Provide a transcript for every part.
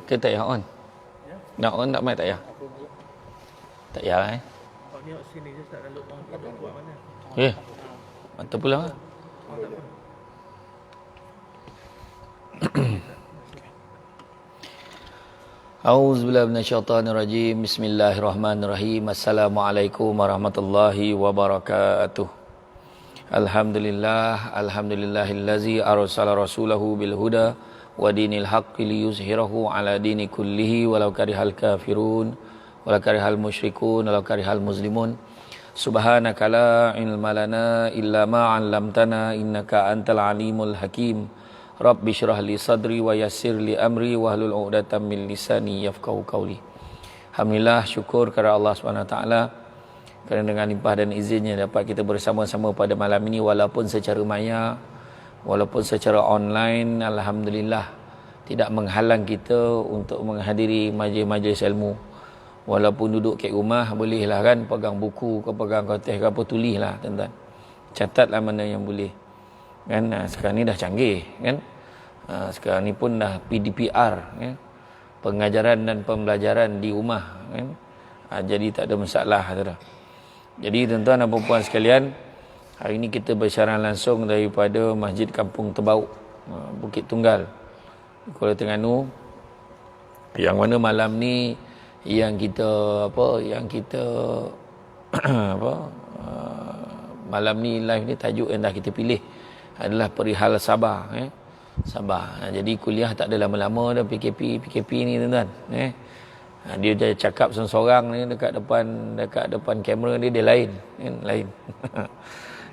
ke tak payah on? Ya. Nak on tak mic tak payah? Apa pula? Tak payah Kalau ni sini je tak ada orang kita buat mana? Mantap pula. Tak apa. A'udzubillahi minasyaitonirrajim. Bismillahirrahmanirrahim. Assalamualaikum warahmatullahi wabarakatuh. Alhamdulillahillazi arsala rasulahu bil huda wa dinil haqqi liyuzhirahu ala dini kullihi walau karihal kafirun walau karihal musyrikun walau karihal muslimun. Subhanaka la ilma lana illa ma 'allamtana innaka antal alimul hakim. Rabbi syrah li sadri wa yassir li amri wahlul 'uqdatam min lisani yafqahu qawli. Alhamdulillah, syukur kepada Allah Subhanahu Wa Taala kerana dengan limpah dan izinnya dapat kita bersama-sama pada malam ini walaupun secara maya, walaupun secara online. Alhamdulillah tidak menghalang kita untuk menghadiri majlis-majlis ilmu. Walaupun duduk kat rumah bolehlah kan, pegang buku ke pegang kertas ke apa, tulislah tuan-tuan. Catatlah mana yang boleh. Kan sekarang ni dah canggih kan. Sekarang ni pun dah PDPR kan. Pengajaran dan pembelajaran di rumah kan. Jadi tak ada masalah tu dah. Jadi tuan-tuan dan puan sekalian, hari ini kita bersiaran langsung daripada Masjid Kampung Tebauk, Bukit Tunggal, Kuala Terengganu. Yang mana malam ni yang kita malam ni live ni tajuk yang dah kita pilih adalah perihal sabar sabar. Jadi kuliah tak ada lama-lama dah, PKP ni tuan-tuan dia je cakap seorang ni dekat depan kamera dia lain kan, lain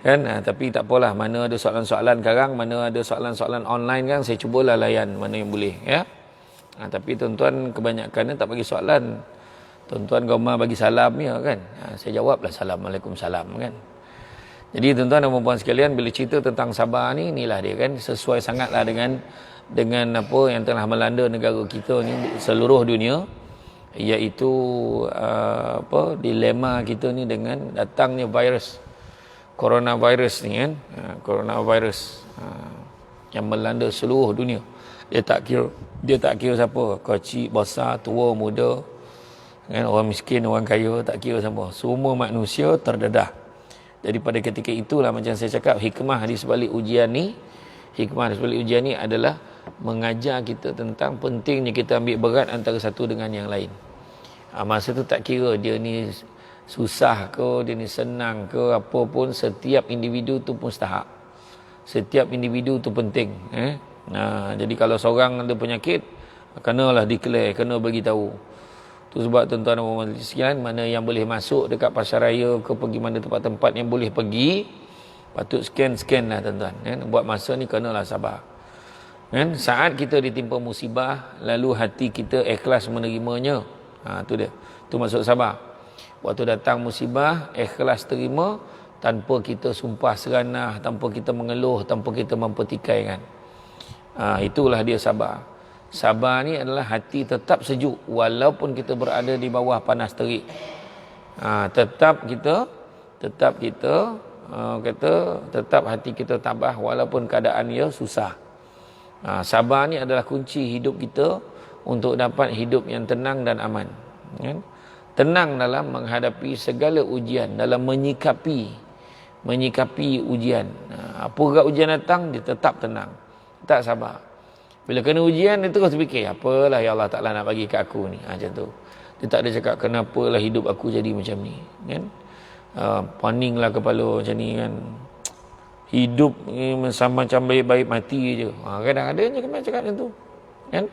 kan. Tapi tak apalah, mana ada soalan-soalan sekarang, mana ada soalan-soalan online kan, saya cubalah layan mana yang boleh ya. Tapi tuan-tuan kebanyakan tak bagi soalan. Tuan-tuan Goma bagi salam ya kan. Saya jawablah Assalamualaikum salam kan. Jadi tuan-tuan dan puan-puan sekalian, bila cerita tentang sabar ni, inilah dia kan, sesuai sangatlah dengan apa yang telah melanda negara kita ni, seluruh dunia, iaitu dilema kita ni dengan datangnya virus coronavirus ni kan. Coronavirus yang melanda seluruh dunia. Dia tak kira siapa, kecil, besar, tua, muda kan, orang miskin, orang kaya, tak kira siapa, semua manusia terdedah. Jadi pada ketika itulah macam saya cakap, hikmah di sebalik ujian ni adalah mengajar kita tentang pentingnya kita ambil berat antara satu dengan yang lain. Masa tu tak kira dia ni susah ke, dia ni senang ke, apa pun, setiap individu tu mustahak. Setiap individu tu penting. Jadi kalau seorang ada penyakit, kenalah declare, kena bagi tahu. Tu sebab tuan-tuan dan puan-puan sekalian, mana yang boleh masuk dekat pasaraya ke, pergi mana tempat-tempat yang boleh pergi, patut scan lah tuan-tuan kan. Buat masa ni kenalah sabar kan. Saat kita ditimpa musibah, lalu hati kita ikhlas menerimanya, tu dia, tu maksud sabar. Waktu datang musibah, ikhlas terima tanpa kita sumpah seranah, tanpa kita mengeluh, tanpa kita mempertikaikan. Itulah dia sabar. Sabar ni adalah hati tetap sejuk walaupun kita berada di bawah panas terik. Tetap hati kita tabah walaupun keadaan dia susah. Sabar ni adalah kunci hidup kita untuk dapat hidup yang tenang dan aman. Tenang dalam menghadapi segala ujian, dalam menyikapi ujian. Apa ujian datang, dia tetap tenang, tak sabar. Bila kena ujian, dia terus fikir, apalah ya Allah Ta'ala nak bagi kat aku ni. Macam tu. Dia tak ada cakap, kenapalah hidup aku jadi macam ni. Kan? Paninglah kepala macam ni kan. Hidup ni macam baik-baik mati je. Kadang-kadang je kena cakap macam tu. Kan?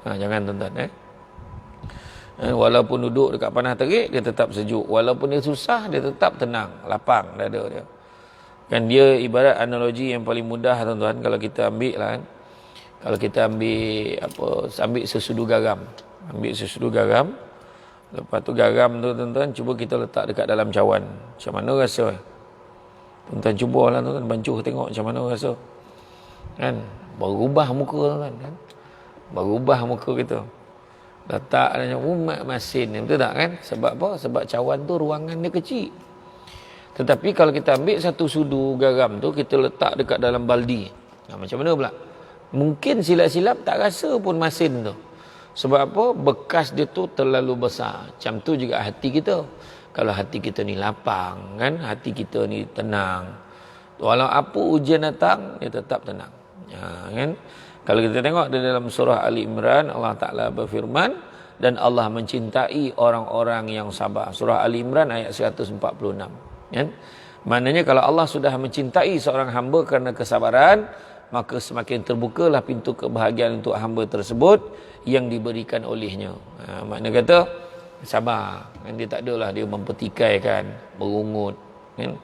Jangan tuan-tuan. Walaupun duduk dekat panas terik, dia tetap sejuk. Walaupun dia susah, dia tetap tenang. Lapang dada dia. Kan dia ibarat analogi yang paling mudah tuan-tuan. Kalau kita ambil lah kan. Kalau kita ambil sesudu garam. Lepas tu garam tu tuan-tuan, cuba kita letak dekat dalam cawan. Macam mana rasa? Tuan-tuan cubalah tuan-tuan, bancuh tengok macam mana rasa. Kan? Berubah muka tuan-tuan kan? Berubah muka kita. Letak dalam umat masin, betul tak kan? Sebab apa? Sebab cawan tu ruangan dia kecil. Tetapi kalau kita ambil satu sudu garam tu, kita letak dekat dalam baldi. Macam mana pula? Mungkin silap-silap tak rasa pun masin tu. Sebab apa? Bekas dia tu terlalu besar. Macam tu juga hati kita. Kalau hati kita ni lapang, kan? Hati kita ni tenang. Walau apa ujian datang, dia tetap tenang. Kan? Kalau kita tengok di dalam surah Ali Imran, Allah Ta'ala berfirman, dan Allah mencintai orang-orang yang sabar. Surah Ali Imran ayat 146. Kan? Maknanya kalau Allah sudah mencintai seorang hamba kerana kesabaran, maka semakin terbukalah pintu kebahagiaan untuk hamba tersebut yang diberikan olehnya. Makna kata sabar. Kan? Dia tak adalah dia mempertikaikan, berungut. Kan?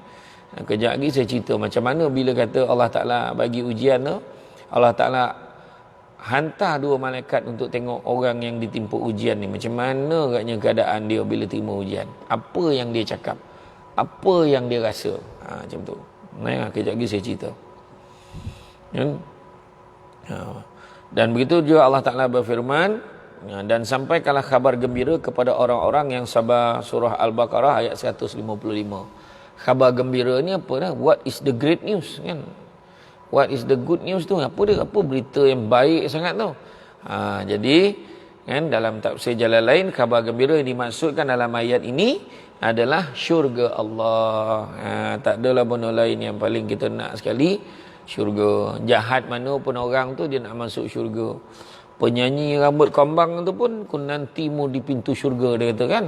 Kejap lagi saya cerita macam mana bila kata Allah Ta'ala bagi ujian tu, Allah Ta'ala hantar 2 malaikat untuk tengok orang yang ditimpa ujian ni. Macam mana agaknya keadaan dia bila terima ujian. Apa yang dia cakap. Apa yang dia rasa. Macam tu. Kejap lagi saya cerita. Dan begitu juga Allah Ta'ala berfirman, dan sampaikanlah kabar gembira kepada orang-orang yang sabar. Surah Al-Baqarah ayat 155. Khabar gembira ni apa dah? What is the great news, kan? What is the good news tu? Apa dia? Apa berita yang baik sangat tu? Jadi kan dalam tafsir jalan lain, khabar gembira yang dimaksudkan dalam ayat ini adalah syurga Allah. Tak adalah benda lain yang paling kita nak sekali, syurga. Jahat mana pun orang tu dia nak masuk syurga. Penyanyi rambut kambang tu pun nantimu di pintu syurga, dia kata kan.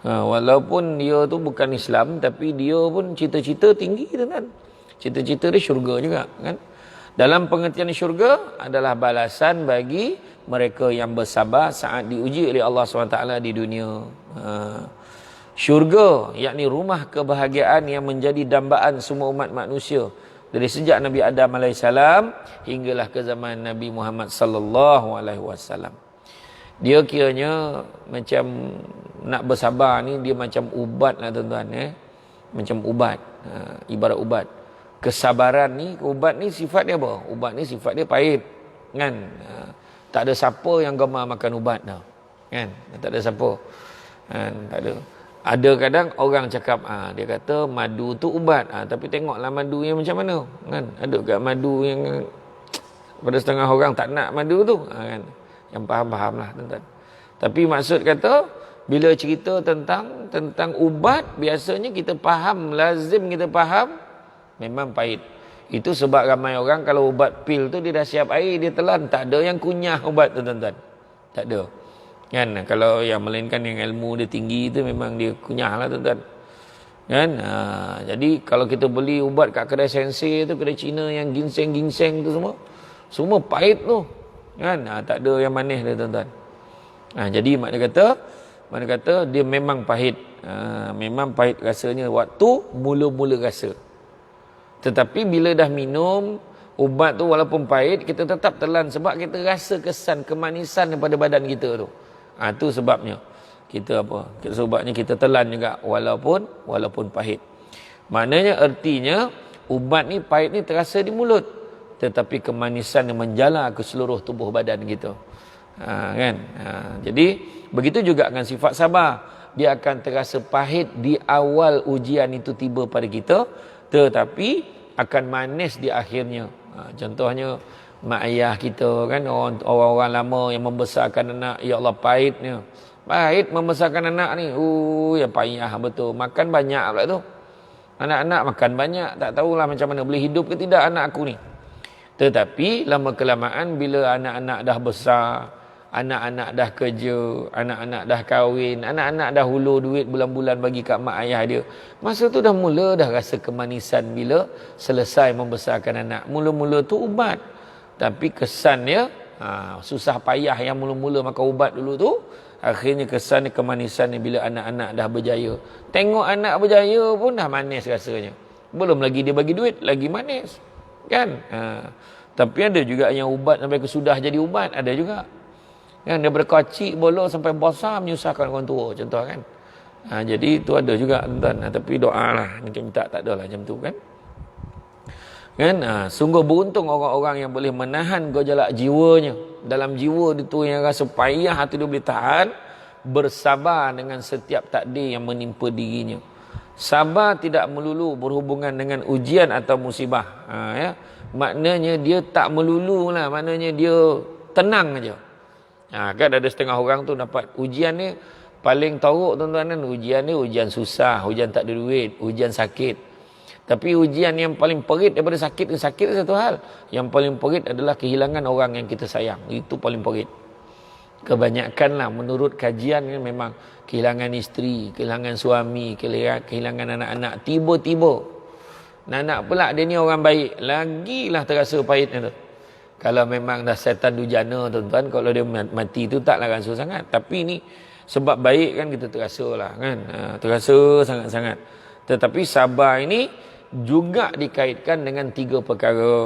Walaupun dia tu bukan Islam, tapi dia pun cita-cita tinggi tu kan. Cita-cita dia syurga juga kan. Dalam pengertian syurga adalah balasan bagi mereka yang bersabar saat diuji oleh Allah SWT di dunia. Syurga yakni rumah kebahagiaan yang menjadi dambaan semua umat manusia dari sejak Nabi Adam AS hinggalah ke zaman Nabi Muhammad sallallahu alaihi wasallam. Dia kiranya macam nak bersabar ni, dia macam ubat lah tuan-tuan. Macam ubat, ibarat ubat. Kesabaran ni, ubat ni sifat dia apa? Ubat ni sifat dia pahit, kan? Tak ada siapa yang gemar makan ubat dah, kan? Tak ada siapa, kan? Tak ada. Ada kadang orang cakap, dia kata madu tu ubat, tapi tengoklah madu yang macam mana, kan? Ada kat madu yang pada setengah orang tak nak madu tu, kan? Yang faham-faham lah tuan-tuan. Tapi maksud kata, bila cerita tentang ubat, biasanya kita faham, lazim kita faham, memang pahit. Itu sebab ramai orang kalau ubat pil tu dia dah siap air, dia telan. Tak ada yang kunyah ubat tu tuan-tuan. Tak ada. Kan? Kalau yang melainkan yang ilmu dia tinggi tu memang dia kunyah lah tuan-tuan. Kan? Jadi kalau kita beli ubat kat kedai sensei tu, kedai Cina yang ginseng-ginseng tu semua pahit tu. Kan? Tak ada yang manis dia tuan-tuan. Jadi makna kata dia memang pahit. Memang pahit rasanya waktu mula-mula rasa. Tetapi bila dah minum ubat tu walaupun pahit, kita tetap telan sebab kita rasa kesan kemanisan daripada badan kita tu. Tu sebabnya. Sebabnya kita telan juga walaupun pahit. Maknanya artinya ubat ni pahit ni terasa di mulut, tetapi kemanisan yang menjala ke seluruh tubuh badan kita. Kan? Jadi begitu juga dengan sifat sabar. Dia akan terasa pahit di awal ujian itu tiba pada kita, tetapi akan manis di akhirnya. Contohnya mak ayah kita kan, orang-orang lama yang membesarkan anak, ya Allah pahit membesarkan anak ni. Ya payah betul. Makan banyak pula tu. Anak-anak makan banyak, tak tahulah macam mana boleh hidup ke tidak anak aku ni. Tetapi lama kelamaan bila anak-anak dah besar, anak-anak dah kerja, anak-anak dah kahwin, anak-anak dah hulur duit bulan-bulan bagi kat mak ayah dia, masa tu dah mula dah rasa kemanisan bila selesai membesarkan anak. Mula-mula tu ubat, tapi kesannya susah payah yang mula-mula makan ubat dulu tu, akhirnya kesannya kemanisannya bila anak-anak dah berjaya. Tengok anak berjaya pun dah manis rasanya, belum lagi dia bagi duit, lagi manis, kan? Tapi ada juga yang ubat sampai kesudah jadi ubat, ada juga. Kan, daripada kecil bolong sampai besar menyusahkan orang tua, contoh kan. Jadi itu ada juga tuan-tuan. Tapi doa lah, minta tak adalah macam tu kan. Kan? Sungguh beruntung orang-orang yang boleh menahan gejolak jiwanya. Dalam jiwa itu yang rasa payah hati dia boleh tahan, bersabar dengan setiap takdir yang menimpa dirinya. Sabar tidak melulu berhubungan dengan ujian atau musibah. Ya. Maknanya dia tak melulu lah, maknanya dia tenang aja. Kan ada setengah orang tu dapat ujian ni paling teruk tuan-tuan kan. Ujian ni ujian susah, ujian tak ada duit, ujian sakit. Tapi ujian yang paling perit daripada sakit ke sakit satu hal. Yang paling perit adalah kehilangan orang yang kita sayang. Itu paling perit. Kebanyakan lah menurut kajian kan memang kehilangan isteri, kehilangan suami, kehilangan anak-anak. Tiba-tiba. Anak pula dia ni orang baik. Lagilah terasa pahitnya tu. Kalau memang dah setan dujana tuan-tuan, kalau dia mati tu taklah rasa sangat. Tapi ni sebab baik kan kita terasa lah kan. Terasa sangat-sangat. Tetapi sabar ini juga dikaitkan dengan 3 perkara.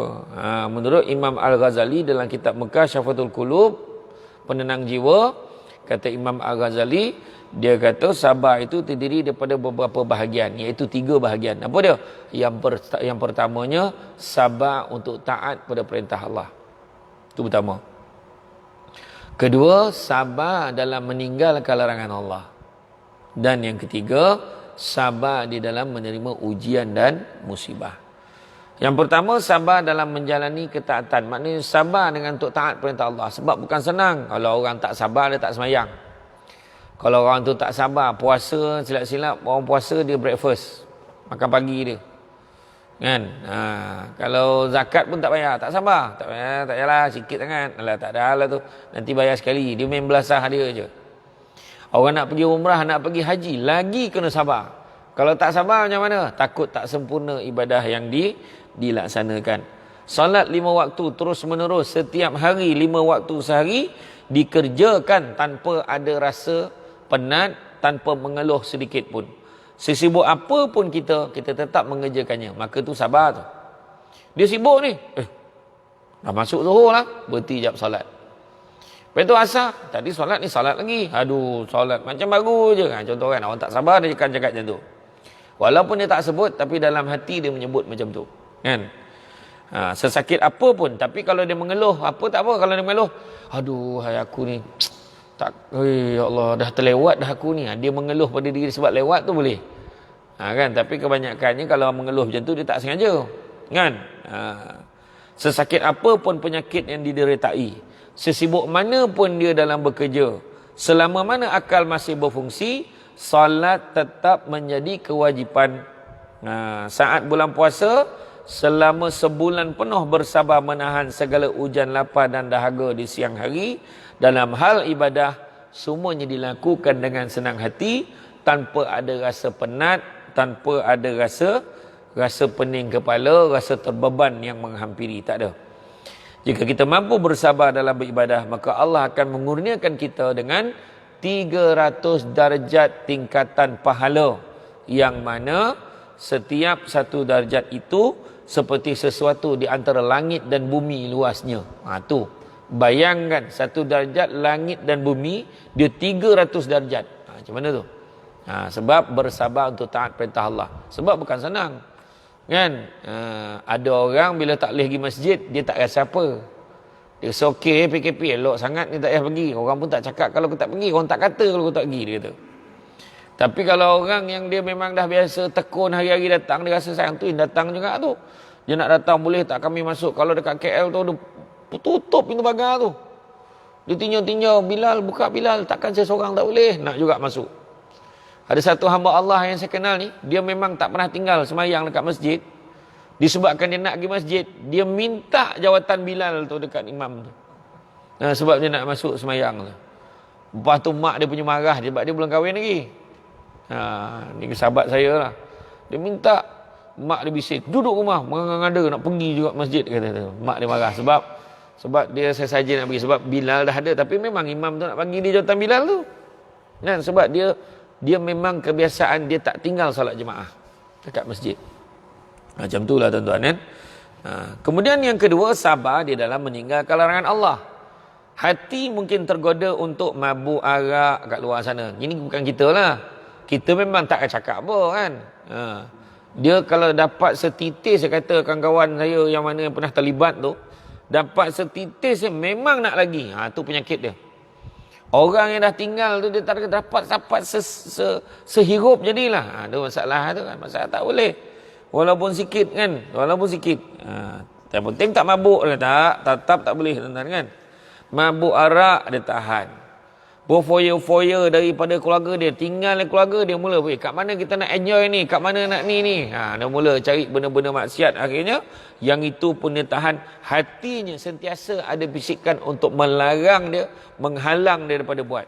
Menurut Imam Al-Ghazali dalam kitab Mekah Syafatul Qulub, penenang jiwa, kata Imam Al-Ghazali, dia kata sabar itu terdiri daripada beberapa bahagian, iaitu 3 bahagian. Apa dia? Yang pertamanya sabar untuk taat pada perintah Allah. Itu pertama. Kedua, sabar dalam meninggalkan larangan Allah. Dan yang ketiga, sabar di dalam menerima ujian dan musibah. Yang pertama, sabar dalam menjalani ketaatan. Maknanya sabar dengan untuk taat perintah Allah. Sebab bukan senang. Kalau orang tak sabar, dia tak semayang. Kalau orang tu tak sabar, puasa, silap-silap, orang puasa dia breakfast. Makan pagi dia. Kan? Kalau zakat pun tak bayar, tak sabar. Tak bayar, tak payahlah, sikit sangat. Alah, tak ada hal lah tu. Nanti bayar sekali. Dia main belasah dia je. Orang nak pergi umrah, nak pergi haji, lagi kena sabar. Kalau tak sabar macam mana? Takut tak sempurna ibadah yang dilaksanakan. Salat 5 waktu terus menerus setiap hari 5 waktu sehari dikerjakan tanpa ada rasa penat, tanpa mengeluh sedikit pun. Sesibuk apa pun kita tetap mengerjakannya. Maka tu sabar tu. Dia sibuk ni. Dah masuk zuhur lah. Berhenti jap salat. Lepas tu asar. Tadi solat ni salat lagi. Aduh, solat macam baru je. Contoh kan, orang tak sabar dia cakap macam tu. Walaupun dia tak sebut, tapi dalam hati dia menyebut macam tu. Kan? Sesakit apa pun. Tapi kalau dia mengeluh, apa tak apa. Kalau dia mengeluh, aduh, hai aku ni. Ya Allah, dah terlewat dah aku ni. Dia mengeluh pada diri sebab lewat tu boleh. Kan? Tapi kebanyakannya kalau mengeluh macam tu, dia tak sengaja. Kan? Sesakit apa pun penyakit yang dideritai. Sesibuk mana pun dia dalam bekerja. Selama mana akal masih berfungsi, salat tetap menjadi kewajipan. Saat bulan puasa, selama sebulan penuh bersabar menahan segala hujan lapar dan dahaga di siang hari. Dalam hal ibadah, semuanya dilakukan dengan senang hati, tanpa ada rasa penat, tanpa ada rasa pening kepala, rasa terbeban yang menghampiri. Tak ada. Jika kita mampu bersabar dalam beribadah, maka Allah akan mengurniakan kita dengan 300 darjat tingkatan pahala, yang mana setiap satu darjat itu seperti sesuatu di antara langit dan bumi luasnya. Tu. Bayangkan satu darjat langit dan bumi, dia 300 darjat. Macam mana tu? Sebab bersabar untuk taat perintah Allah. Sebab bukan senang. Kan? Ada orang bila tak boleh pergi masjid, dia tak rasa apa. Dia rasa okey, PKP elok sangat ni tak payah pergi. Orang pun tak cakap kalau aku tak pergi. Orang tak kata kalau aku tak pergi, dia kata. Tapi kalau orang yang dia memang dah biasa tekun hari-hari datang, dia rasa sayang tu, datang juga tu. Dia nak datang, boleh tak kami masuk? Kalau dekat KL tu, dia tutup pintu pagar tu. Dia tinjau-tinjau, Bilal, buka Bilal. Takkan saya seorang tak boleh? Nak juga masuk. Ada satu hamba Allah yang saya kenal ni, dia memang tak pernah tinggal semayang dekat masjid. Disebabkan dia nak pergi masjid, dia minta jawatan Bilal tu dekat imam tu. Sebab dia nak masuk semayang tu. Lepas tu mak dia punya marah, sebab dia belum kahwin lagi. Ni sahabat saya lah. Dia minta, mak dia bising, duduk rumah, mengada nak pergi juga masjid, kata. Mak dia marah sebab dia saja nak pergi. Sebab Bilal dah ada, tapi memang imam tu nak bagi dia jawatan Bilal tu. Kan? Sebab dia memang kebiasaan dia tak tinggal solat jemaah dekat masjid. Macam itulah tuan-tuan kan. Kemudian yang kedua, sabar di dalam meninggalkan larangan Allah. Hati mungkin tergoda untuk mabuk arak kat luar sana. Ini bukan kita lah. Kita memang tak akan cakap apa kan. Dia kalau dapat setitis, saya kata kawan-kawan saya yang mana yang pernah terlibat tu, dapat setitis memang nak lagi. Tu penyakit dia. Orang yang dah tinggal tu, dia tak dapat sehirup jadilah. Ada masalah tu kan. Masalah tak boleh. Walaupun sikit kan. Walaupun sikit. Yang penting tak mabuk. Tak, tetap tak boleh tuan-tuan kan. Mabuk arak dia tahan. Berfoya-foya daripada keluarga dia, tinggal keluarga dia mula, kat mana kita nak enjoy ni, kat mana nak ni. Dia mula cari benda-benda maksiat. Akhirnya yang itu pun dia tahan. Hatinya sentiasa ada bisikan untuk melarang dia, menghalang dia daripada buat.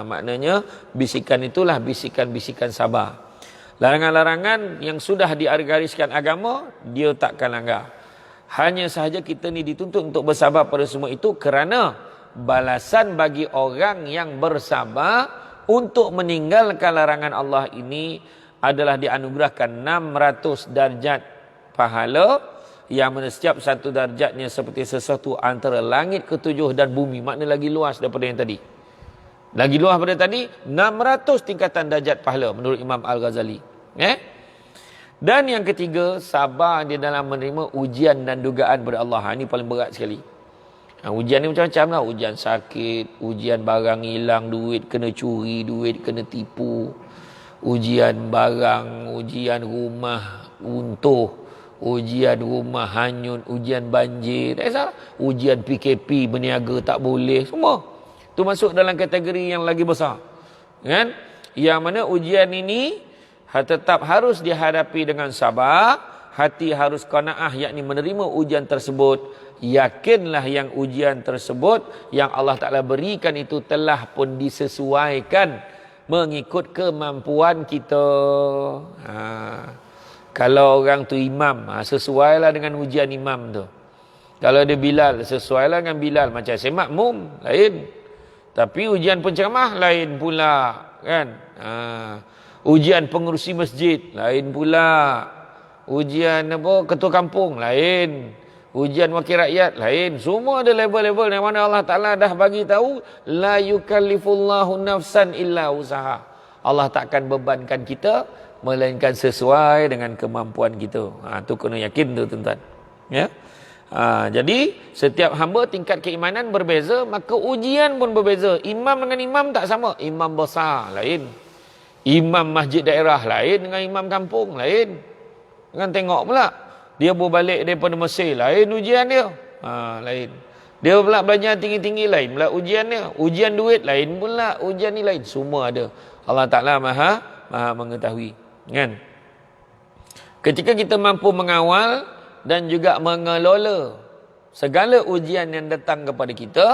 Maknanya bisikan itulah bisikan-bisikan sabar. Larangan-larangan yang sudah digariskan agama, dia takkan langgar. Hanya sahaja kita ni dituntut untuk bersabar pada semua itu kerana balasan bagi orang yang bersabar untuk meninggalkan larangan Allah ini adalah dianugerahkan 600 darjat pahala, yang mana setiap satu darjatnya seperti sesuatu antara langit ke-7 dan bumi. Makna lagi luas daripada yang tadi. Lagi luas daripada tadi, 600 tingkatan darjat pahala menurut Imam Al-Ghazali. Dan yang ketiga, sabar di dalam menerima ujian dan dugaan daripada Allah. Ini paling berat sekali. Ujian ni macam-macam lah. Ujian sakit, ujian barang hilang, duit kena curi, duit kena tipu, ujian barang, ujian rumah runtuh, ujian rumah hanyut, ujian banjir, ujian PKP berniaga tak boleh, semua itu masuk dalam kategori yang lagi besar, kan? Yang mana ujian ini tetap harus dihadapi dengan sabar. Hati harus qanaah, yakni menerima ujian tersebut. Yakinlah yang ujian tersebut yang Allah Ta'ala berikan itu telah pun disesuaikan mengikut kemampuan kita. Kalau orang tu imam, sesuailah dengan ujian imam tu. Kalau dia Bilal, sesuailah dengan Bilal. Macam saya makmum, lain. Tapi ujian penceramah lain pula, kan? Ujian pengurusi masjid lain pula. Ujian ketua kampung lain. Ujian wakil rakyat lain. Semua ada level-level yang mana Allah Ta'ala dah bagi tahu, la yukallifullahu nafsan illa usaha. Allah takkan bebankan kita melainkan sesuai dengan kemampuan kita. Tu kena yakin tu, tuan-tuan. Ya. Jadi setiap hamba tingkat keimanan berbeza, maka ujian pun berbeza. Imam dengan imam tak sama. Imam besar lain, imam masjid daerah lain dengan imam kampung lain. Kan tengok pula, dia berbalik daripada Mesir, lain ujian dia. Lain. Dia pula belajar tinggi-tinggi, lain pula ujian dia. Ujian duit lain pula, ujian ni lain. Semua ada. Allah Ta'ala maha mengetahui. Kan? Ketika kita mampu mengawal dan juga mengelola segala ujian yang datang kepada kita,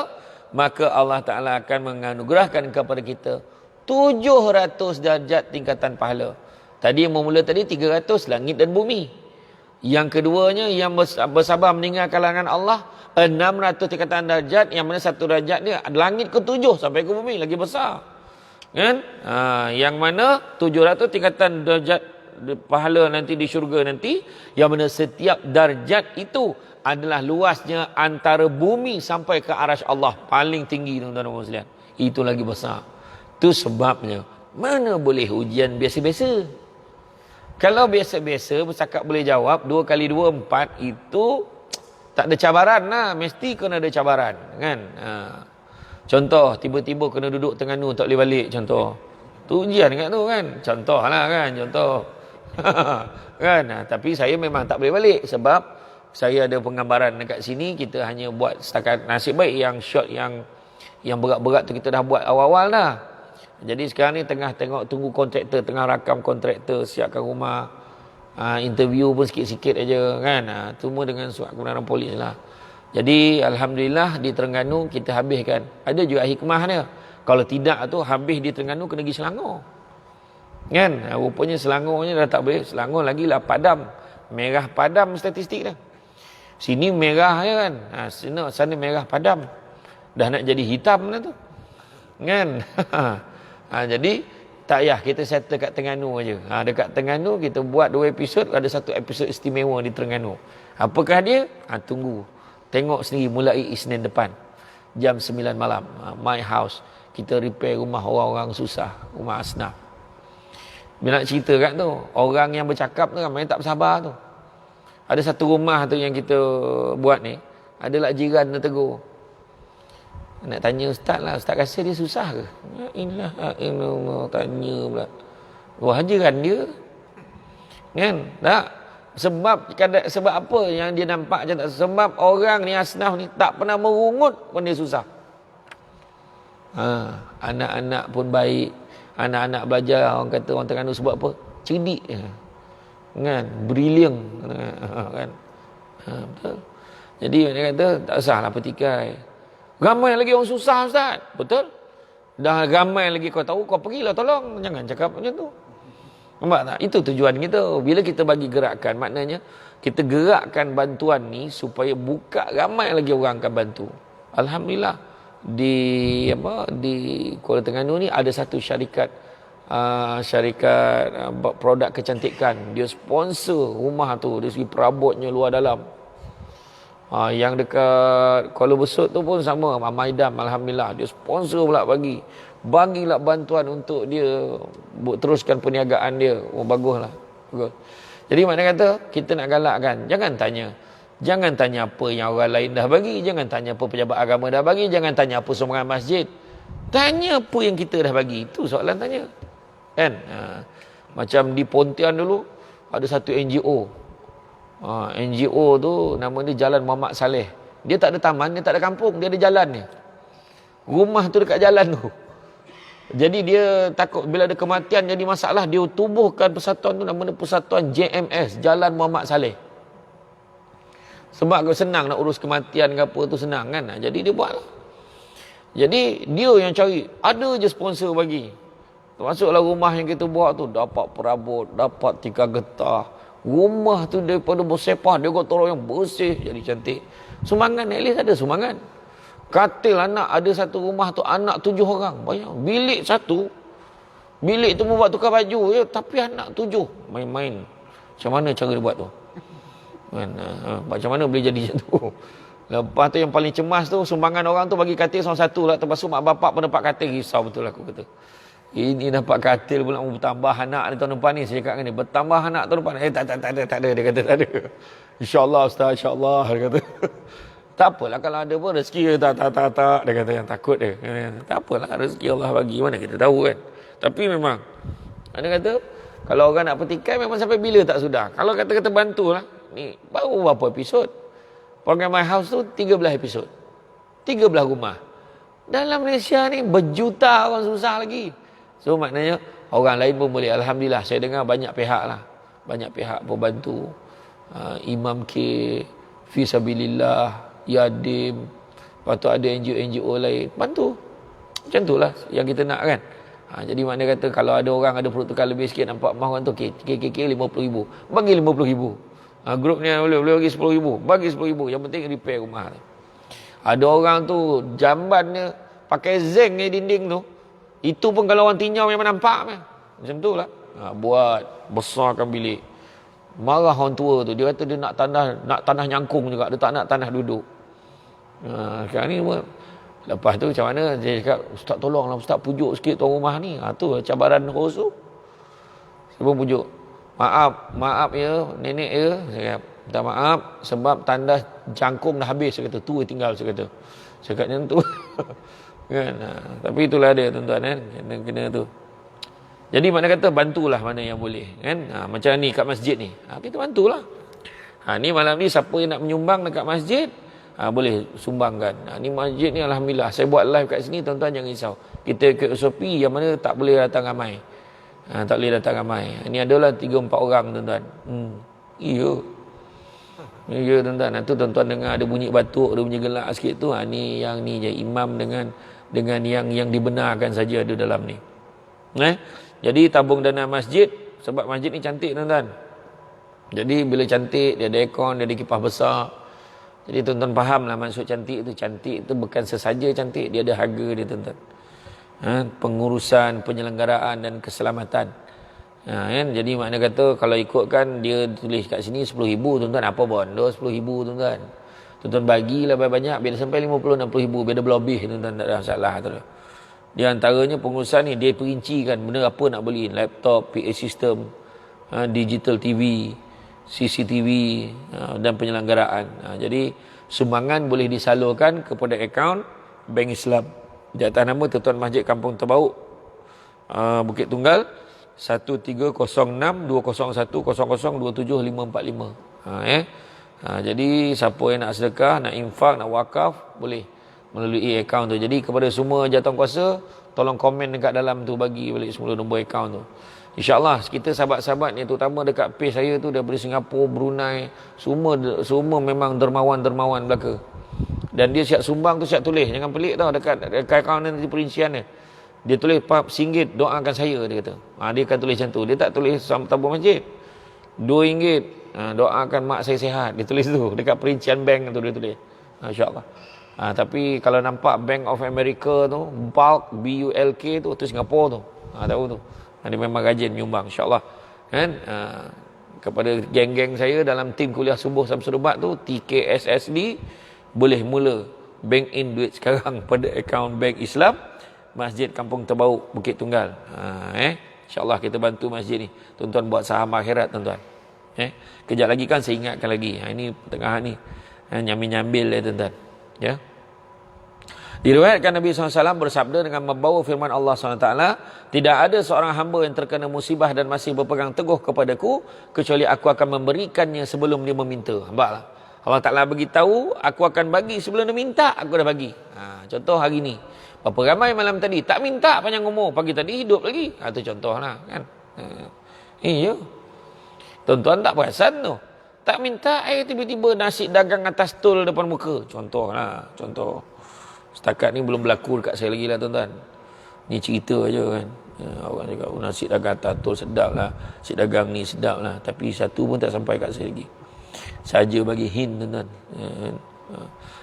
maka Allah Ta'ala akan menganugerahkan kepada kita 700 darjat tingkatan pahala. Tadi yang memula tadi 300 langit dan bumi. Yang keduanya yang bersabar meninggalkan larangan Allah 600 tingkatan darjat, yang mana satu darjat dia langit ke-7 sampai ke bumi, lagi besar. Kan? Yang mana 700 tingkatan darjat pahala nanti di syurga nanti, yang mana setiap darjat itu adalah luasnya antara bumi sampai ke arasy Allah, paling tinggi, tuan-tuan dan sekalian. Itu lagi besar. Itu sebabnya mana boleh ujian biasa-biasa. Kalau biasa-biasa bercakap boleh jawab 2 kali 2 4, itu tak ada cabaran lah, mesti kena ada cabaran, kan? Contoh, tiba-tiba kena duduk Terengganu tak boleh balik, contoh. Tu ujian kat tu, kan? Contoh lah, kan? Contoh. Kan? Tapi saya memang tak boleh balik sebab saya ada penggambaran dekat sini. Kita hanya buat setakat, nasib baik yang shot yang berat-berat tu kita dah buat awal-awal dah. Jadi sekarang ni tengah tengok, tunggu kontraktor, tengah rakam kontraktor, siapkan rumah, interview pun sikit-sikit aja, kan? Semua dengan surat kebenaran polis lah. Jadi Alhamdulillah di Terengganu kita habiskan. Ada juga hikmah dia. Kalau tidak tu habis di Terengganu kena pergi Selangor, kan? Rupanya Selangornya dah tak boleh. Selangor lagi lah padam, merah padam statistik dah. Sini merah je, kan? Sana merah padam, dah nak jadi hitam dah tu, kan? Jadi tak payah, kita settle kat Terengganu aja. Dekat Terengganu kita buat 2 episod, ada 1 episod istimewa di Terengganu. Apakah dia? Tunggu, tengok sendiri mulai Isnin depan jam 9 malam. My House, kita repair rumah orang-orang susah, rumah asnaf. Bila nak cerita kat tu, orang yang bercakap tu ramai tak bersabar tu. Ada satu rumah tu yang kita buat ni, adalah jiran dia tegur. Nak tanya ustaz lah, ustaz rasa dia susah ke? Tanya pula. Wah, jiran dia, kan? Tak? Sebab apa yang dia nampak macam tak? Sebab orang ni asnaf ni tak pernah merungut pun dia susah. Anak-anak pun baik. Anak-anak belajar, orang kata orang Terengganu sebab apa? Cerdik. Kan? Brilliant. Kan? Betul. Jadi dia kata tak usahlah petikai. Ramai lagi orang susah Ustaz. Betul? Dah ramai lagi kau tahu, kau pergilah tolong. Jangan cakap macam tu. Nampak tak? Itu tujuan kita. Bila kita bagi gerakan, maknanya kita gerakkan bantuan ni supaya buka ramai lagi orang akan bantu. Alhamdulillah di Kuala Terengganu ni ada satu syarikat produk kecantikan. Dia sponsor rumah tu, dari segi perabotnya luar dalam. Yang dekat Kuala Besut tu pun sama, Maidam, alhamdulillah dia sponsor pula bagilah bantuan untuk dia teruskan perniagaan dia. Baguslah. Bagus. Jadi makna kata kita nak galakkan, jangan tanya apa yang orang lain dah bagi, jangan tanya apa pejabat agama dah bagi, jangan tanya apa sumbangan masjid, tanya apa yang kita dah bagi. Itu soalan tanya kan. Macam di Pontian dulu ada satu NGO. NGO tu nama dia Jalan Muhammad Saleh. Dia tak ada taman, dia tak ada kampung, dia ada jalan ni. Rumah tu dekat jalan tu. Jadi dia takut bila ada kematian jadi masalah, dia tubuhkan persatuan tu, nama dia Persatuan JMS, Jalan Muhammad Saleh. Sebab senang nak urus kematian ke apa tu, senang kan. Jadi dia buat lah. Jadi dia yang cari, ada je sponsor bagi. Masuklah rumah yang kita buat tu, dapat perabot, dapat tikar getah. Rumah tu daripada bersepah, dia kotor yang bersih, jadi cantik. Sumbangan, at least ada sumbangan. Katil anak, ada satu rumah tu anak 7 orang. Bayang, bilik satu. Bilik tu membuat tukar baju je, tapi anak 7. Main-main. Macam mana cara dia buat tu? Macam mana boleh jadi macam tu? Lepas tu yang paling cemas tu, sumbangan orang tu bagi katil sama satu lah. Terpaksa mak bapak pun dapat katil. Risau betul aku kata. Ini dapat katil pula, bertambah anak ni tahun depan ni. Saya cakap dengan dia, bertambah anak tahun depan. Tak ada. Dia kata tak ada. InsyaAllah Ustaz, insyaAllah. Dia kata. Tak apalah kalau ada pun rezeki. Tak. Dia kata yang takut dia. Tak apalah, rezeki Allah bagi. Mana kita tahu kan. Tapi memang, dia kata, kalau orang nak petikai memang sampai bila tak sudah. Kalau kata-kata bantulah. Ni baru berapa episod. Program My House tu 13 episod. 13 rumah. Dalam Malaysia ni berjuta orang susah lagi. So maknanya orang lain pun boleh. Alhamdulillah saya dengar banyak pihak lah. Banyak pihak pun bantu. Imam K, Fisabilillah, Yadim. Lepas tu ada NGO lain. Bantu. Macam tu lah yang kita nak kan. Jadi makna kata kalau ada orang ada peruntukan lebih sikit, nampak mahu tu KKK 50,000. Bagi 50,000. Grup ni boleh bagi 10,000. Bagi 10,000. Yang penting repair rumah tu. Ada orang tu jambannya pakai zinc ni dinding tu. Itu pun kalau orang tinjau memang nampak macam tu lah. Buat besarkan bilik. Marah orang tua tu. Dia kata dia nak tanah nyangkung juga. Dia tak nak tanah duduk. Sekarang ni lepas tu macam mana dia cakap, Ustaz tolonglah Ustaz pujuk sikit tuan rumah ni. Tu cabaran terus tu. Saya pun pujuk. Maaf ya nenek ya. Saya kata minta maaf sebab tandas jangkung dah habis. Saya kata tu tinggal. Saya kata macam tu. Kan? Tapi itulah dia tuan-tuan kan. Kena tu. Jadi makna kata bantulah mana yang boleh kan. Macam ni kat masjid ni. Kita bantulah. Ni malam ni siapa yang nak menyumbang dekat masjid, boleh sumbangkan. Ni masjid ni alhamdulillah. Saya buat live kat sini, tuan-tuan jangan risau. Kita ikut SOP yang mana tak boleh datang ramai. Tak boleh datang ramai. Ini adalah 3-4 orang tuan-tuan. Ya tuan-tuan. Tu tuan-tuan dengar ada bunyi batuk, ada bunyi gelak sikit tu. Ni yang ni je imam dengan yang dibenarkan saja ada dalam ni. Jadi tabung dana masjid, sebab masjid ni cantik tuan-tuan. Jadi bila cantik, dia ada aircon, dia ada kipas besar. Jadi tuan-tuan fahamlah maksud cantik tu. Cantik tu bukan sesaja cantik, dia ada harga dia tuan-tuan. Pengurusan, penyelenggaraan dan keselamatan. Kan? Jadi makna kata kalau ikutkan dia tulis kat sini 10,000 tuan-tuan, apa bondo 10,000 tuan-tuan. Tuan-tuan bagilah banyak-banyak biar sampai 50-60,000 biar dia berlebih tuan-tuan, tak ada masalah tu. Di antaranya pengurusan ni dia perincikan benda apa nak beli, laptop, PA system, digital TV, CCTV dan penyelenggaraan. Jadi sumbangan boleh disalurkan kepada akaun Bank Islam di atas nama Tuan Masjid Kampung Terbauk Bukit Tunggal. 1306-201-0027545. Jadi siapa yang nak sedekah, nak infak, nak wakaf, boleh melalui akaun tu. Jadi kepada semua jawatankuasa, tolong komen dekat dalam tu, bagi balik semula nombor akaun tu. InsyaAllah kita sahabat-sahabat ni, terutama dekat page saya tu, daripada Singapura, Brunei, semua memang dermawan-dermawan belaka. Dan dia siap sumbang tu, siap tulis. Jangan pelik tau, dekat akaun nanti perincian dia. Dia tulis RM1, doakan saya, dia kata. Dia akan tulis macam tu. Dia tak tulis tabur masjid. RM2, doakan mak saya sihat. Dia tulis tu. Dekat perincian bank tu dia tulis. InsyaAllah. Tapi kalau nampak Bank of America tu, Bulk, BULK tu Singapura tu. Tahu tu. Dia memang rajin menyumbang, insyaAllah. Kan? Kepada geng-geng saya dalam tim kuliah subuh Samsul Ubat tu, TKSSD, boleh mula bank in duit sekarang pada akaun Bank Islam Masjid Kampung Terbauk, Bukit Tunggal. InsyaAllah kita bantu masjid ni. Tuan-tuan buat saham akhirat, tuan-tuan. Kejap lagi kan saya ingatkan lagi. Ini pertengahan ni. Nyambil-nyambil tuan-tuan. Ya. Diriwayatkan Nabi SAW bersabda dengan membawa firman Allah SWT, tidak ada seorang hamba yang terkena musibah dan masih berpegang teguh kepadaku, kecuali aku akan memberikannya sebelum dia meminta. Nampaklah. Allah Ta'ala beritahu, aku akan bagi sebelum dia minta, aku dah bagi. Contoh hari ni. Berapa ramai malam tadi tak minta panjang umur, pagi tadi hidup lagi. Itu contohlah kan. Iya. Tuan-tuan tak perasan tu. Tak minta, tiba-tiba nasi dagang atas tol depan muka. Contohlah, contoh. Setakat ni belum berlaku dekat saya lagi lah, tuan-tuan. Ni cerita aja kan. Orang cakap, nasi dagang atas tol sedap lah. Nasi dagang ni sedap lah. Tapi satu pun tak sampai kat saya lagi. Saja bagi hint, tuan-tuan.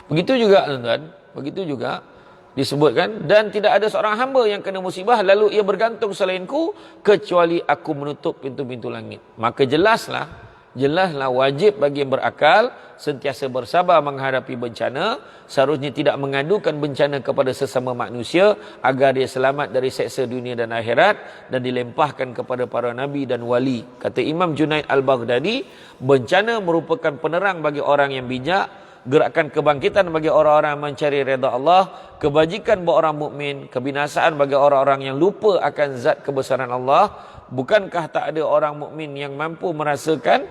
Begitu juga, tuan-tuan. Begitu juga. Disebutkan, dan tidak ada seorang hamba yang kena musibah lalu ia bergantung selainku, kecuali aku menutup pintu-pintu langit. Maka jelaslah wajib bagi yang berakal sentiasa bersabar menghadapi bencana, seharusnya tidak mengadukan bencana kepada sesama manusia agar dia selamat dari seksa dunia dan akhirat, dan dilempahkan kepada para nabi dan wali. Kata Imam Junaid Al-Baghdadi, bencana merupakan penerang bagi orang yang bijak, gerakan kebangkitan bagi orang-orang yang mencari redha Allah, kebajikan bagi orang mukmin, kebinasaan bagi orang-orang yang lupa akan zat kebesaran Allah. Bukankah tak ada orang mukmin yang mampu merasakan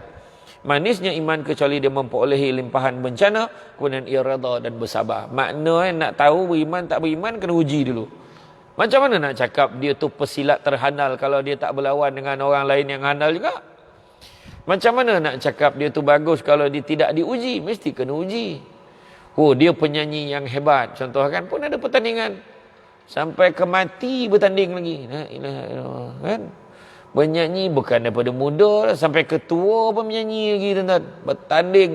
manisnya iman kecuali dia memperolehi limpahan bencana, kemudian ia redha dan bersabar. Makna nak tahu beriman tak beriman, kena uji dulu. Macam mana nak cakap dia tu pesilat terhandal kalau dia tak berlawan dengan orang lain yang handal juga? Macam mana nak cakap dia tu bagus kalau dia tidak diuji? Mesti kena uji. Dia penyanyi yang hebat. Contoh kan, pun ada pertandingan. Sampai ke mati bertanding lagi. Kan? Penyanyi bukan daripada muda, sampai ke tua pun menyanyi lagi, tuan-tuan. Bertanding.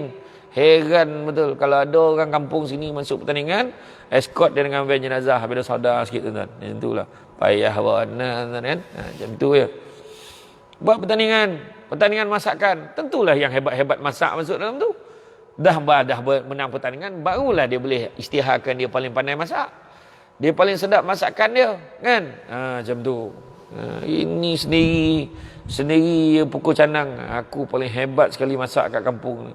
Heran betul. Kalau ada orang kampung sini masuk pertandingan, escort dia dengan van jenazah. Habis dah saudara sikit, tuan-tuan. Macam itulah. Payah warna, tuan-tuan kan? Macam tu je. Buat pertandingan masakan, tentulah yang hebat-hebat masak masuk dalam tu. Dah menang pertandingan, barulah dia boleh isytiharkan dia paling pandai masak. Dia paling sedap masakan dia, kan? Macam tu. Ini sendiri pukul canang. Aku paling hebat sekali masak kat kampung ni.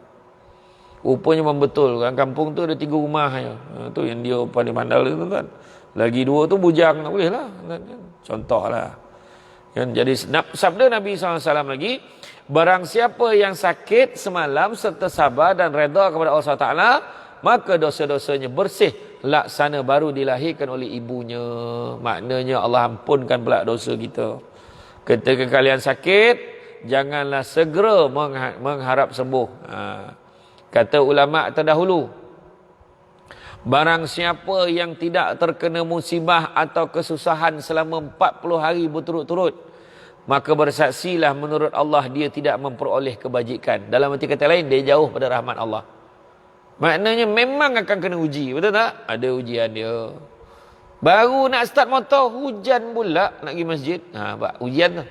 Rupanya memang betul. Orang kampung tu ada 3 rumah je. Tu yang dia paling pandai tu, tuan. Lagi 2 tu bujang, tak boleh lah. Contoh lah. Jadi sabda Nabi SAW lagi, barang siapa yang sakit semalam serta sabar dan redha kepada Allah SWT, maka dosa-dosanya bersih laksana baru dilahirkan oleh ibunya. Maknanya Allah ampunkan pula dosa kita. Ketika kalian sakit, janganlah segera mengharap sembuh. Kata ulama terdahulu, barang siapa yang tidak terkena musibah atau kesusahan selama 40 hari berturut-turut, maka bersaksilah menurut Allah dia tidak memperoleh kebajikan. Dalam arti kata lain, dia jauh pada rahmat Allah. Maknanya memang akan kena uji, betul tak? Ada ujian dia. Baru nak start motor, hujan pula nak pergi masjid. Ujian tu.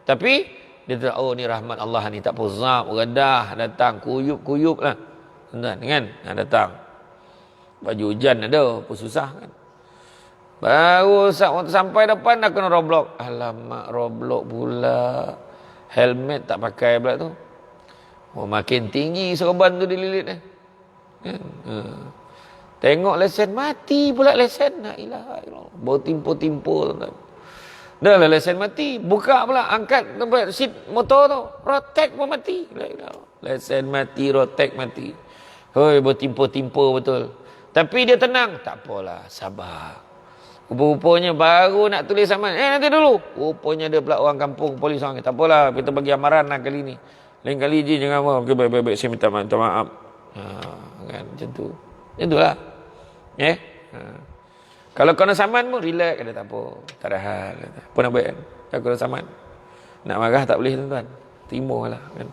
Tapi dia tahu, ni rahmat Allah ni, tak pozap, redah, datang, kuyup lah. Kan? Datang. Baju hujan ada, apa susah kan? Baru sampai depan dah kena roblok. Alamak, roblok pula. Helmet tak pakai pula tu. Makin tinggi serban tu dililit kan? Tengok lesen, mati pula lesen. La ilaha illallah. Baru timpo-timpo. Dah lah lesen mati. Buka pula, angkat tempat seat motor tu. Rotek pun mati. Lesen mati, rotek mati. Hoi, bertimpa-timpa betul. Tapi dia tenang. Tak apalah, sabar. Rupa-rupanya baru nak tulis saman. Nanti dulu. Rupanya ada pula orang kampung, polis orang. Tak apalah, kita bagi amaran lah kali ni. Lain kali je jangan apa. Okay, baik-baik, saya minta maaf. Kan, macam tu. Macam tu lah. Kalau kau nak saman pun, relax. Kata tak apa. Tak ada hal. Apa nak buat kan? Kalau kau nak saman. Nak marah tak boleh tuan-tuan. Timur lah. Kan?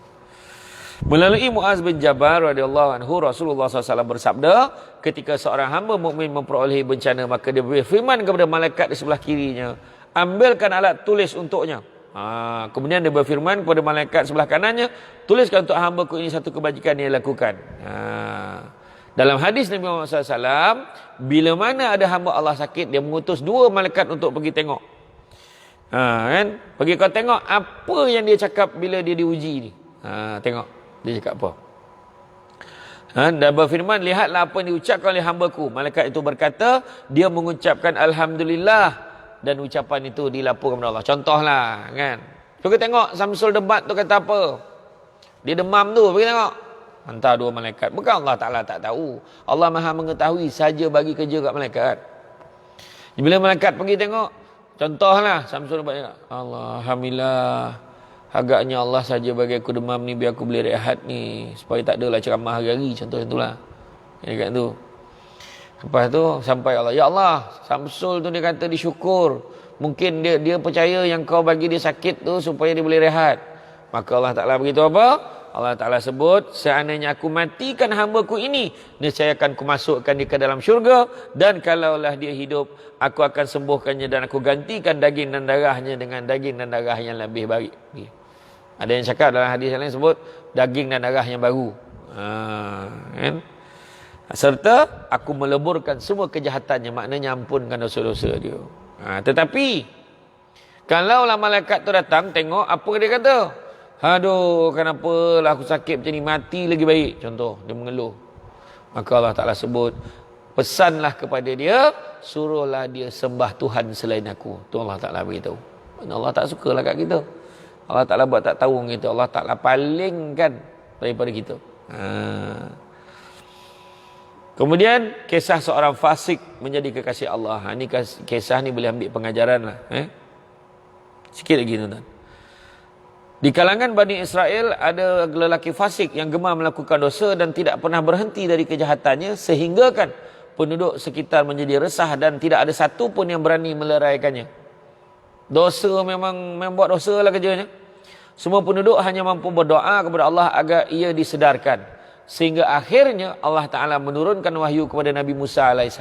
Melalui Muaz bin Jabal radhiyallahu anhu, Rasulullah SAW bersabda, ketika seorang hamba mukmin memperolehi bencana, maka dia berfirman kepada malaikat di sebelah kirinya, ambilkan alat tulis untuknya. Kemudian dia berfirman kepada malaikat sebelah kanannya, tuliskan untuk hamba-Ku ini satu kebajikan yang dia lakukan. Dalam hadis Nabi Muhammad SAW, bila mana ada hamba Allah sakit, dia mengutus 2 malaikat untuk pergi tengok. Kan? Pergi kau tengok apa yang dia cakap bila dia diuji ni. Tengok dia cakap apa. Dan berfirman, lihatlah apa yang diucapkan oleh hamba-Ku. Malaikat itu berkata, dia mengucapkan Alhamdulillah, dan ucapan itu dilaporkan kepada Allah. Contohlah, kan? Pergi tengok Samsul debat tu kata apa. Dia demam tu, pergi tengok. Hantar 2 malaikat. Bukan Allah Ta'ala tak tahu. Allah Maha mengetahui saja bagi kerja kat malaikat. Bila malaikat pergi tengok, contohlah Samsul debat. Alhamdulillah. Agaknya Allah saja bagi aku demam ni, biar aku boleh rehat ni. Supaya tak adalah ceramah hari-hari. Contoh itulah. Kat tu. Lepas tu sampai Allah. Ya Allah, Samsul tu dia kata disyukur. Mungkin dia percaya yang kau bagi dia sakit tu supaya dia boleh rehat. Maka Allah Ta'ala beritahu apa? Allah Ta'ala sebut, seandainya aku matikan hamba-Ku ini, nescaya akan kumasukkan dia ke dalam syurga, dan kalaulah dia hidup, aku akan sembuhkannya dan aku gantikan daging dan darahnya dengan daging dan darah yang lebih baik. Ada yang cakap dalam hadis yang lain sebut daging dan darah yang baru. Kan? Serta aku meleburkan semua kejahatannya, maknanya ampunkan dosa-dosa dia. Tetapi kalaulah malaikat tu datang tengok, apa dia kata? Aduh, kenapalah aku sakit macam ni, mati lagi baik. Contoh, dia mengeluh. Maka Allah Ta'ala sebut, pesanlah kepada dia, suruhlah dia sembah Tuhan selain aku. Tu Allah Ta'ala beritahu. Allah tak sukalah kat kita. Allah Ta'ala buat tak tahu kita. Allah Ta'ala palingkan daripada kita. Kemudian, kisah seorang fasik menjadi kekasih Allah. Ini kisah ni boleh ambil pengajaran lah. Sikit lagi tuan-tuan. Di kalangan Bani Israel ada lelaki fasik yang gemar melakukan dosa dan tidak pernah berhenti dari kejahatannya, sehingga kan penduduk sekitar menjadi resah dan tidak ada satu pun yang berani meleraikannya. Dosa memang buat dosa lah kerjanya. Semua penduduk hanya mampu berdoa kepada Allah agar ia disedarkan. Sehingga akhirnya Allah Ta'ala menurunkan wahyu kepada Nabi Musa AS,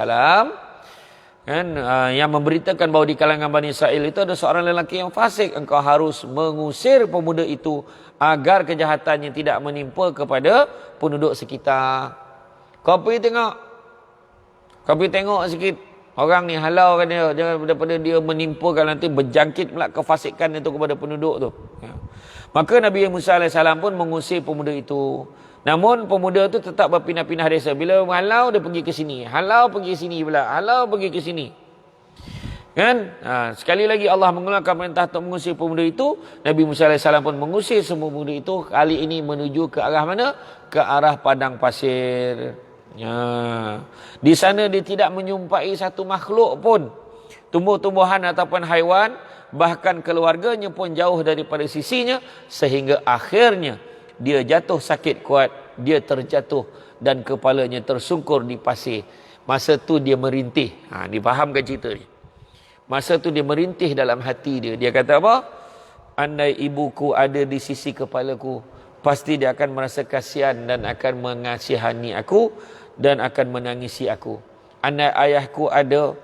kan, yang memberitakan bahawa di kalangan Bani Israel itu ada seorang lelaki yang fasik. Engkau harus mengusir pemuda itu agar kejahatannya tidak menimpa kepada penduduk sekitar. Kau pergi tengok. Kau pergi tengok sikit. Orang ni halau kan dia. Jangan daripada dia menimpakan nanti berjangkit pula kefasikan itu kepada penduduk tu. Maka Nabi Musa AS pun mengusir pemuda itu. Namun pemuda itu tetap berpindah-pindah desa. Bila halau dia pergi ke sini, halau pergi ke sini pula, halau pergi ke sini. Kan? Sekali lagi Allah mengeluarkan perintah untuk mengusir pemuda itu. Nabi Musa AS pun mengusir semua pemuda itu. Kali ini menuju ke arah mana? Ke arah padang pasir. Di sana dia tidak menyumpai satu makhluk pun. Tumbuh-tumbuhan ataupun haiwan, bahkan keluarganya pun jauh daripada sisinya, sehingga akhirnya dia jatuh sakit kuat, dia terjatuh dan kepalanya tersungkur di pasir. Masa tu dia merintih. Difahamkan cerita ni. Masa tu dia merintih dalam hati dia. Dia kata apa? Andai ibuku ada di sisi kepalaku, pasti dia akan merasa kasihan dan akan mengasihani aku dan akan menangisi aku. Andai ayahku ada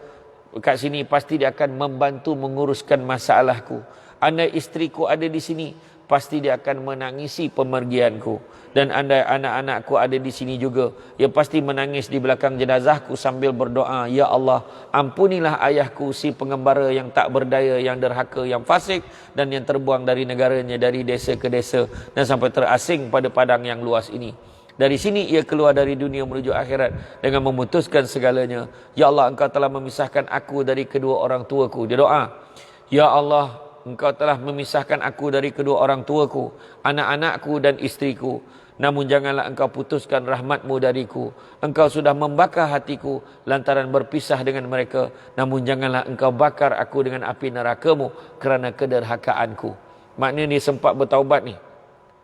kat sini, pasti dia akan membantu menguruskan masalahku. Andai isteriku ada di sini, pasti dia akan menangisi pemergianku. Dan andai anak-anakku ada di sini juga, ia pasti menangis di belakang jenazahku sambil berdoa, Ya Allah, ampunilah ayahku si pengembara yang tak berdaya, yang derhaka, yang fasik dan yang terbuang dari negaranya, dari desa ke desa dan sampai terasing pada padang yang luas ini. Dari sini ia keluar dari dunia menuju akhirat dengan memutuskan segalanya. Ya Allah, Engkau telah memisahkan aku dari kedua orang tuaku. Dia doa. Ya Allah, Engkau telah memisahkan aku dari kedua orang tuaku, anak-anakku dan istriku. Namun janganlah Engkau putuskan rahmat-Mu dariku. Engkau sudah membakar hatiku lantaran berpisah dengan mereka. Namun janganlah Engkau bakar aku dengan api neraka-Mu kerana kederhakaanku. Maknanya dia sempat bertaubat ni.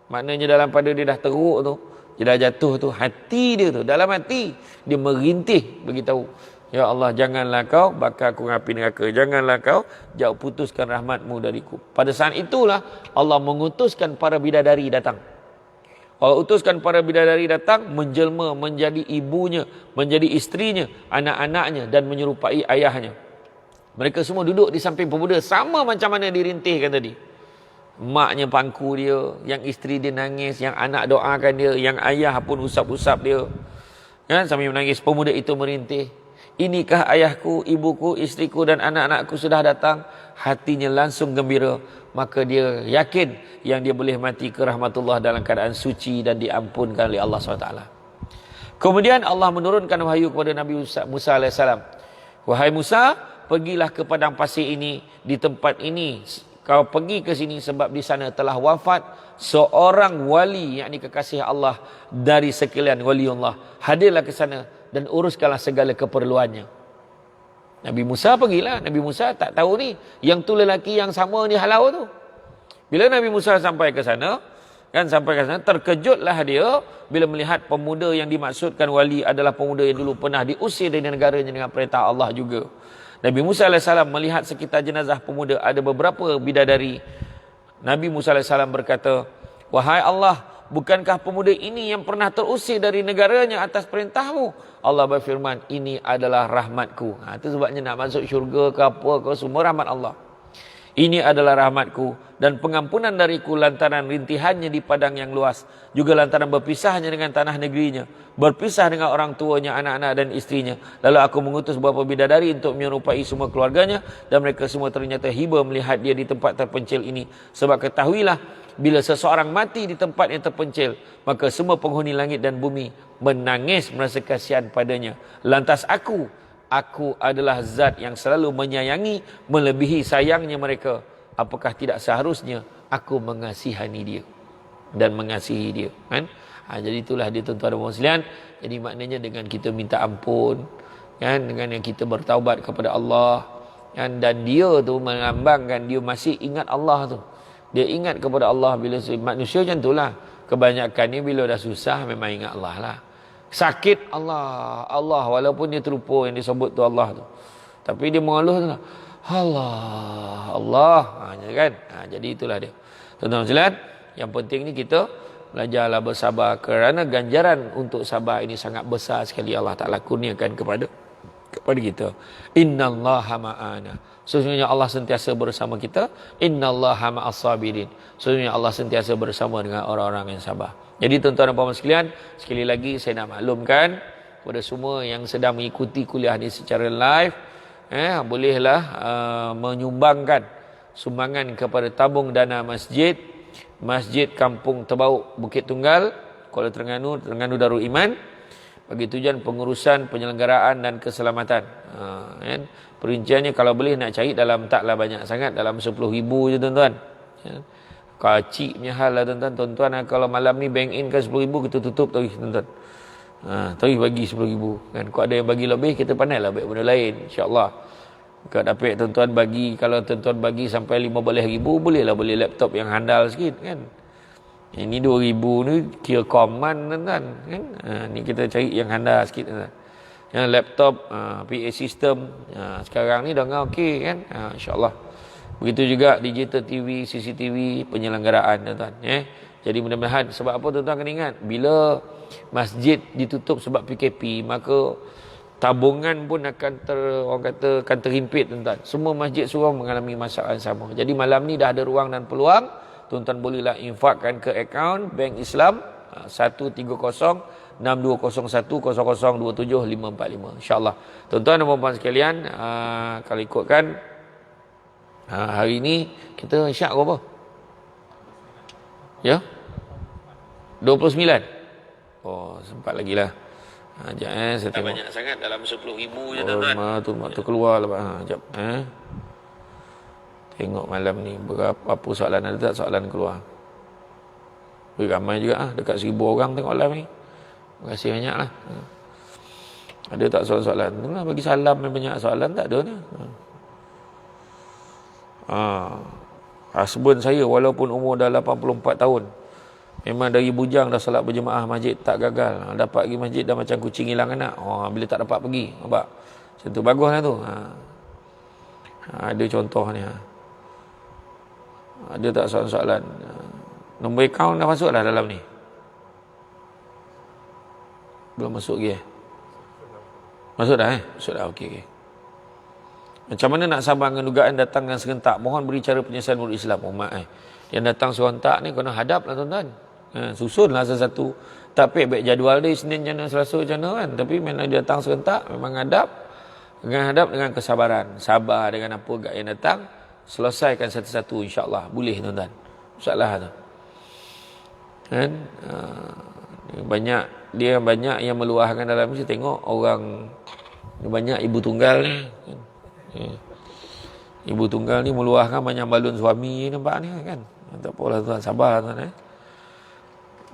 Maknanya dalam pada dia dah teruk tu, dia dah jatuh tu, hati dia tu, dalam hati dia merintih beritahu, ya Allah, janganlah Kau bakar aku dengan api neraka, janganlah Kau jauh putuskan rahmat-Mu dariku. Pada saat itulah Allah mengutuskan para bidadari datang. Allah utuskan para bidadari datang, menjelma menjadi ibunya, menjadi istrinya, anak-anaknya dan menyerupai ayahnya. Mereka semua duduk di samping pemuda, sama macam mana dirintihkan tadi. Maknya pangku dia, yang isteri dia nangis, yang anak doakan dia, yang ayah pun usap-usap dia. Kan, sambil menangis, pemuda itu merintih. Inikah ayahku, ibuku, istriku dan anak-anakku sudah datang? Hatinya langsung gembira. Maka dia yakin yang dia boleh mati ke rahmatullah dalam keadaan suci dan diampunkan oleh Allah SWT. Kemudian Allah menurunkan wahyu kepada Nabi Musa AS. Wahai Musa, pergilah ke padang pasir ini, di tempat ini. Kau pergi ke sini sebab di sana telah wafat seorang wali, yakni kekasih Allah dari sekalian waliullah. Hadirlah ke sana dan uruskanlah segala keperluannya. Nabi Musa pergilah. Nabi Musa tak tahu ni, yang tu lelaki yang sama ni halau tu. Bila Nabi Musa sampai ke sana, terkejutlah dia bila melihat pemuda yang dimaksudkan wali adalah pemuda yang dulu pernah diusir dari negaranya dengan perintah Allah juga. Nabi Musa AS melihat sekitar jenazah pemuda ada beberapa bidadari. Nabi Musa AS berkata, wahai Allah, bukankah pemuda ini yang pernah terusir dari negaranya atas perintahmu? Allah berfirman, ini adalah rahmatku. Itu sebabnya nak masuk syurga ke apa ke, semua rahmat Allah. Ini adalah rahmatku dan pengampunan dariku lantaran rintihannya di padang yang luas, juga lantaran berpisahnya dengan tanah negerinya, berpisah dengan orang tuanya, anak-anak dan istrinya. Lalu aku mengutus beberapa bidadari untuk menyerupai semua keluarganya, dan mereka semua ternyata hiba melihat dia di tempat terpencil ini. Sebab ketahuilah, bila seseorang mati di tempat yang terpencil, maka semua penghuni langit dan bumi menangis merasa kasihan padanya. Lantas aku adalah zat yang selalu menyayangi melebihi sayangnya mereka. Apakah tidak seharusnya aku mengasihani dia dan mengasihi dia, kan? Jadi itulah dia, tuan-tuan dan puan-puan. Jadi maknanya dengan kita minta ampun, kan, dengan yang kita bertaubat kepada Allah, kan, dan dia tu melambangkan dia masih ingat Allah tu. Dia ingat kepada Allah. Bila manusia macam itulah, kebanyakan ni bila dah susah memang ingat Allah lah. Sakit Allah walaupun dia terlupa yang disebut tu Allah tu, tapi dia mengeluh tu, Allah kan. Jadi itulah dia, tuan-tuan sekalian. Yang penting ni kita belajarlah bersabar, kerana ganjaran untuk sabar ini sangat besar sekali Allah Ta'ala kurniakan kepada kita. Innallaha ma'ana, sesungguhnya Allah sentiasa bersama kita. Innallaha ma'as sabirin, sesungguhnya Allah sentiasa bersama dengan orang-orang yang sabar. Jadi tuan-tuan dan puan-puan sekalian, sekali lagi saya nak maklumkan kepada semua yang sedang mengikuti kuliah ini secara live, bolehlah menyumbangkan sumbangan kepada tabung dana Masjid Kampung Tebauk Bukit Tunggal, Kuala Terengganu Darul Iman, bagi tujuan pengurusan penyelenggaraan dan keselamatan. Perinciannya kalau boleh nak cari dalam, taklah banyak sangat, dalam 10,000 je tuan-tuan. Kacik punya hal lah tuan-tuan. Kalau malam ni bank in kan 10,000, kita tutup tarikh tuan-tuan. Tarikh bagi 10,000 kan. Kalau ada yang bagi lebih, kita pandai lah buat benda lain, insya-Allah. Kalau dapat tuan-tuan bagi, kalau tuan-tuan bagi sampai 15,000, bolehlah beli laptop yang handal sikit kan. Ini 2,000 ni kira command tuan-tuan kan. Ni kita cari yang handal sikit tuan-tuan. Yang laptop, PA system, sekarang ni dah okey kan. Insya-Allah. Begitu juga digital TV, CCTV, penyelenggaraan tuan-tuan. Jadi mudah-mudahan, sebab apa tuan-tuan kena ingat, bila masjid ditutup sebab PKP, maka tabungan pun akan terhimpit tuan-tuan. Semua masjid surau mengalami masalah yang sama. Jadi malam ni dah ada ruang dan peluang, tuan-tuan bolehlah infakkan ke akaun Bank Islam 130620100274545, insya-Allah. Tuan-tuan dan puan-puan sekalian, kalau ikutkan hari ini kita syak berapa? Ya? 29. Oh, sempat lagi lah. Sekejap saya tengok. Banyak sangat dalam 10,000 je tuan-tuan. Tu keluar lah. Sekejap. Tengok malam ni berapa apa soalan, ada tak soalan keluar? Ramai juga dekat 1000 orang tengok live ni. Terima kasih banyaklah. Ada tak soalan-soalan? Tengoklah bagi salam yang banyak soalan tak ada ni. Husband saya walaupun umur dah 84 tahun, memang dari bujang dah solat berjemaah masjid tak gagal. Dapat pergi masjid dah macam kucing hilang anak. Bila tak dapat pergi, nampak? Macam tu baguslah tu. Ada contoh ni. Ada tak soalan-soalan? Nombor akaun dah masuk dah dalam ni? Belum masuk lagi Masuk dah Masuk dah, okey. Macam mana nak sabar dengan dugaan datang dengan serentak? Mohon beri cara penyelesaian menurut Islam. Yang datang serentak ni kena hadap lah tuan-tuan. Susunlah satu-satu. Tak baik jadual dia Isnin macam mana, Selasa macam mana kan. Tapi mana dia datang serentak, memang hadap. Dengan kesabaran. Sabar dengan apa yang datang. Selesaikan satu-satu, insyaAllah. Boleh tuan-tuan. Masalah tu. Kan? Banyak yang meluahkan dalam ni. Tengok orang banyak ibu tunggal ni. Ibu tunggal ni meluahkan banyak balun suami, nampak ni kan. Tak apalah tuan, sabar tuan.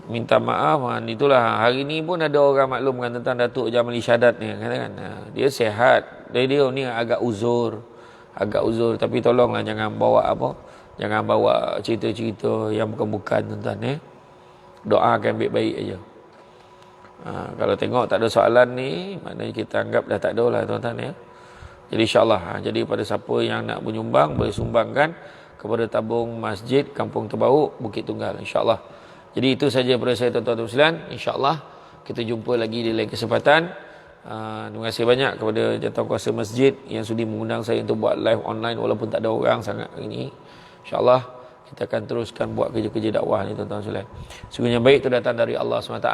Minta maaf. Itulah hari ni pun ada orang maklumkan tentang Datuk Jamali Syadat ni kan. Dia sihat. Dia ni agak uzur, tapi tolonglah jangan bawa cerita-cerita yang bukan-bukan tuan-tuan. Doakan baik-baik aja. Kalau tengok tak ada soalan ni, maknanya kita anggap dah tak ada lah tuan-tuan. Jadi insyaAllah, jadi pada siapa yang nak menyumbang, boleh sumbangkan kepada tabung Masjid Kampung Terbauk Bukit Tunggal, insyaAllah. Jadi itu saja daripada saya tuan-tuan dan sekalian. InsyaAllah kita jumpa lagi di lain kesempatan. Terima kasih banyak kepada Jawatankuasa Masjid yang sudi mengundang saya untuk buat live online walaupun tak ada orang sangat hari ini. InsyaAllah kita akan teruskan buat kerja-kerja dakwah ni tuan-tuan dan sekalian. Sungguhnya baik itu datang dari Allah SWT.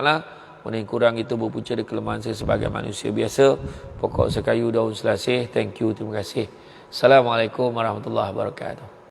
Mana yang kurang itu berpunca dari kelemahan saya sebagai manusia biasa. Pokok sekayu daun selasih. Thank you, terima kasih. Assalamualaikum warahmatullahi wabarakatuh.